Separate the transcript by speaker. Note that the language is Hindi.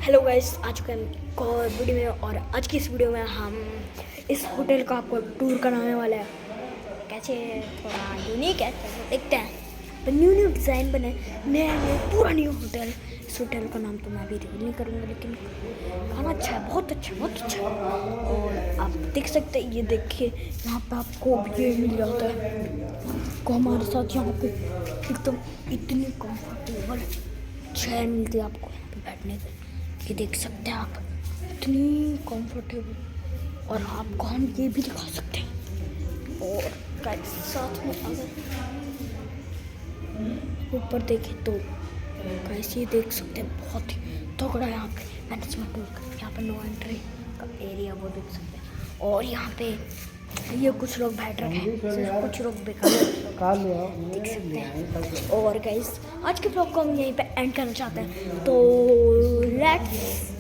Speaker 1: हेलो गाइस, आ चुके हैं एक और वीडियो में। और आज की इस वीडियो में हम इस होटल का आपको टूर कराने वाले हैं। कैसे थोड़ा यूनिक है, तो देखते हैं। तो न्यू डिज़ाइन बने, नए पूरा न्यू होटल। इस होटल का नाम तो मैं अभी रिवील नहीं करूँगा, लेकिन खाना अच्छा है, बहुत अच्छा है। और आप देख सकते हैं, ये देखिए यहाँ पे आपको ये मिल जाता है को हमारे साथ यहाँ पे एकदम इतनी कंफर्टेबल चेयर मिलती है आपको यहाँ पे बैठने के। ये देख सकते हैं आप, इतनी कंफर्टेबल। और आपको हम ये भी दिखा सकते हैं। और गाइस साथ में अगर ऊपर देखें तो गाइस ये देख सकते हैं, बहुत ही तगड़ा यहाँ पे मैनेजमेंट टूर। यहाँ पे नो एंट्री का एरिया वो देख सकते हैं। और यहाँ पे ये कुछ लोग बैठ रखे हैं, कुछ लोग बेकार देख सकते हैं। और गाइस आज के ब्लॉग को हम यहीं पे एंड करना चाहते हैं। तो लेट्स